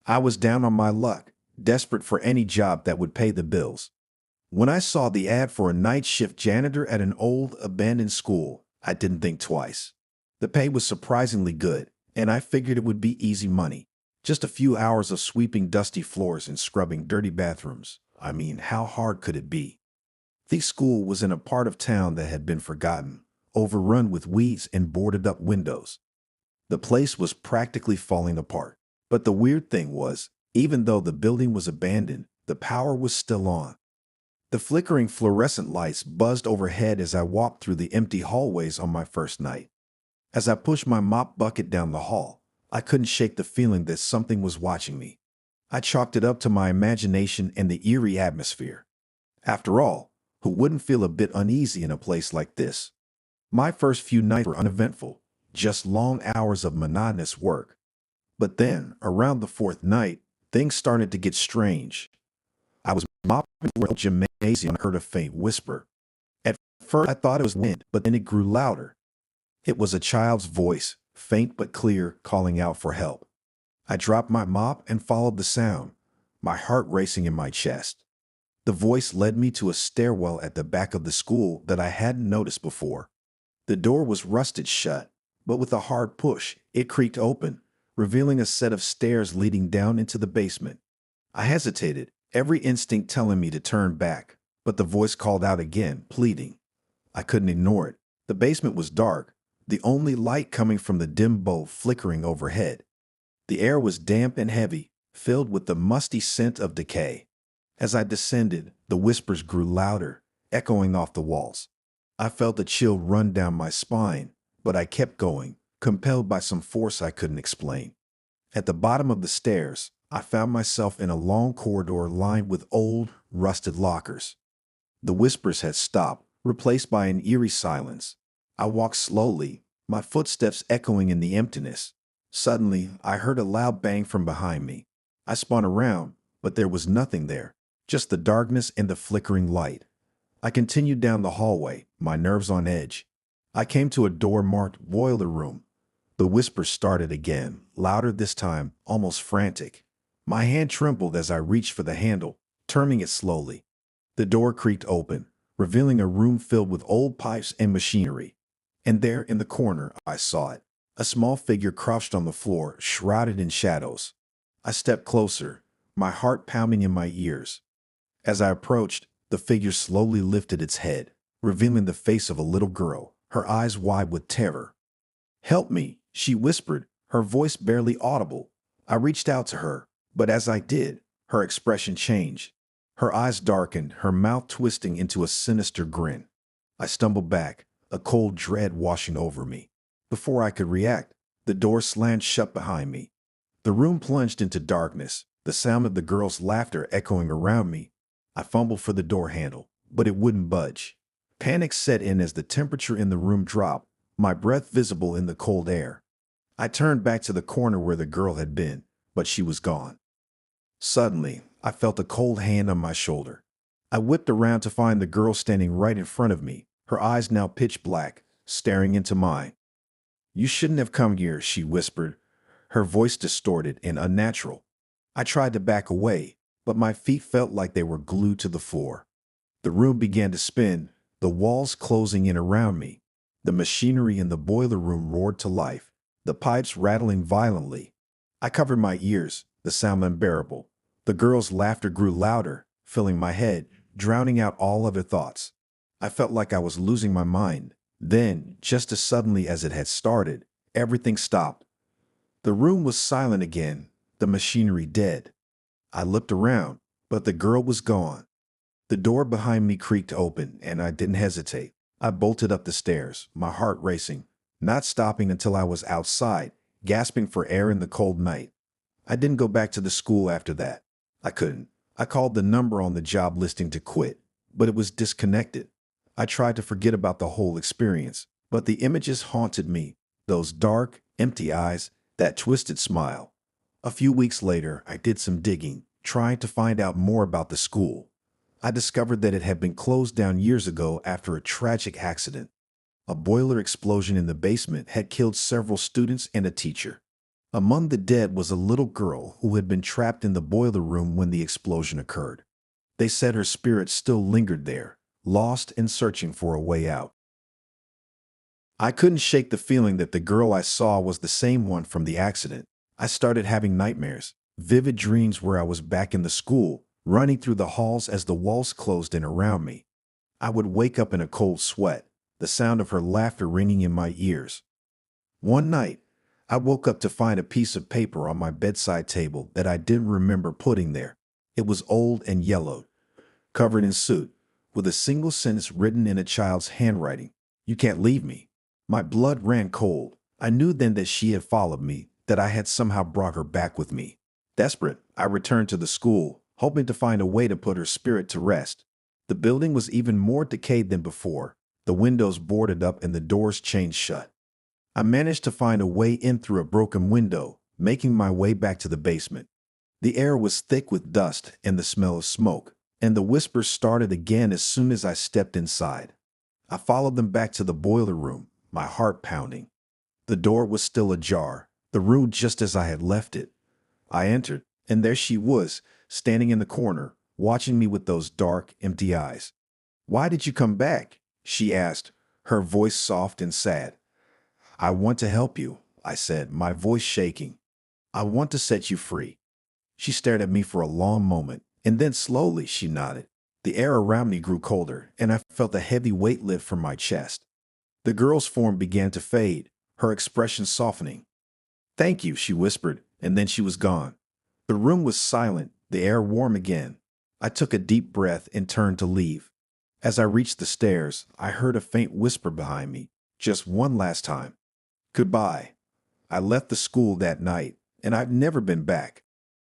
I was down on my luck, desperate for any job that would pay the bills. When I saw the ad for a night shift janitor at an old, abandoned school, I didn't think twice. The pay was surprisingly good, and I figured it would be easy money. Just a few hours of sweeping dusty floors and scrubbing dirty bathrooms. I mean, how hard could it be? The school was in a part of town that had been forgotten, overrun with weeds and boarded up windows. The place was practically falling apart. But the weird thing was, even though the building was abandoned, the power was still on. The flickering fluorescent lights buzzed overhead as I walked through the empty hallways on my first night. As I pushed my mop bucket down the hall, I couldn't shake the feeling that something was watching me. I chalked it up to my imagination and the eerie atmosphere. After all, who wouldn't feel a bit uneasy in a place like this? My first few nights were uneventful, just long hours of monotonous work. But then, around the fourth night, things started to get strange. I was mopping through a gymnasium and heard a faint whisper. At first, I thought it was wind, but then it grew louder. It was a child's voice, faint but clear, calling out for help. I dropped my mop and followed the sound, my heart racing in my chest. The voice led me to a stairwell at the back of the school that I hadn't noticed before. The door was rusted shut, but with a hard push, it creaked open, revealing a set of stairs leading down into the basement. I hesitated, every instinct telling me to turn back, but the voice called out again, pleading. I couldn't ignore it. The basement was dark, the only light coming from the dim bulb flickering overhead. The air was damp and heavy, filled with the musty scent of decay. As I descended, the whispers grew louder, echoing off the walls. I felt a chill run down my spine, but I kept going, compelled by some force I couldn't explain. At the bottom of the stairs, I found myself in a long corridor lined with old, rusted lockers. The whispers had stopped, replaced by an eerie silence. I walked slowly, my footsteps echoing in the emptiness. Suddenly, I heard a loud bang from behind me. I spun around, but there was nothing there, just the darkness and the flickering light. I continued down the hallway, my nerves on edge. I came to a door marked boiler room. The whisper started again, louder this time, almost frantic. My hand trembled as I reached for the handle, turning it slowly. The door creaked open, revealing a room filled with old pipes and machinery. And there in the corner, I saw it, a small figure crouched on the floor, shrouded in shadows. I stepped closer, my heart pounding in my ears. As I approached, the figure slowly lifted its head, revealing the face of a little girl, her eyes wide with terror. "Help me," she whispered, her voice barely audible. I reached out to her, but as I did, her expression changed. Her eyes darkened, her mouth twisting into a sinister grin. I stumbled back, a cold dread washing over me. Before I could react, the door slammed shut behind me. The room plunged into darkness, the sound of the girl's laughter echoing around me. I fumbled for the door handle, but it wouldn't budge. Panic set in as the temperature in the room dropped, my breath visible in the cold air. I turned back to the corner where the girl had been, but she was gone. Suddenly, I felt a cold hand on my shoulder. I whipped around to find the girl standing right in front of me, her eyes now pitch black, staring into mine. "You shouldn't have come here," she whispered, her voice distorted and unnatural. I tried to back away, but my feet felt like they were glued to the floor. The room began to spin, the walls closing in around me. The machinery in the boiler room roared to life, the pipes rattling violently. I covered my ears, the sound unbearable. The girl's laughter grew louder, filling my head, drowning out all other thoughts. I felt like I was losing my mind. Then, just as suddenly as it had started, everything stopped. The room was silent again, the machinery dead. I looked around, but the girl was gone. The door behind me creaked open, and I didn't hesitate. I bolted up the stairs, my heart racing, not stopping until I was outside, gasping for air in the cold night. I didn't go back to the school after that. I couldn't. I called the number on the job listing to quit, but it was disconnected. I tried to forget about the whole experience, but the images haunted me, those dark, empty eyes, that twisted smile. A few weeks later, I did some digging, trying to find out more about the school. I discovered that it had been closed down years ago after a tragic accident. A boiler explosion in the basement had killed several students and a teacher. Among the dead was a little girl who had been trapped in the boiler room when the explosion occurred. They said her spirit still lingered there, lost and searching for a way out. I couldn't shake the feeling that the girl I saw was the same one from the accident. I started having nightmares, vivid dreams where I was back in the school, running through the halls as the walls closed in around me. I would wake up in a cold sweat, the sound of her laughter ringing in my ears. One night, I woke up to find a piece of paper on my bedside table that I didn't remember putting there. It was old and yellowed, covered in soot, with a single sentence written in a child's handwriting. "You can't leave me." My blood ran cold. I knew then that she had followed me, that I had somehow brought her back with me. Desperate, I returned to the school, hoping to find a way to put her spirit to rest. The building was even more decayed than before, the windows boarded up and the doors chained shut. I managed to find a way in through a broken window, making my way back to the basement. The air was thick with dust and the smell of smoke, and the whispers started again as soon as I stepped inside. I followed them back to the boiler room, my heart pounding. The door was still ajar, the room just as I had left it. I entered, and there she was, standing in the corner, watching me with those dark, empty eyes. "Why did you come back?" she asked, her voice soft and sad. "I want to help you," I said, my voice shaking. "I want to set you free." She stared at me for a long moment, and then slowly she nodded. The air around me grew colder, and I felt a heavy weight lift from my chest. The girl's form began to fade, her expression softening. "Thank you," she whispered, and then she was gone. The room was silent, the air warm again. I took a deep breath and turned to leave. As I reached the stairs, I heard a faint whisper behind me, "Just one last time. Goodbye." I left the school that night, and I've never been back.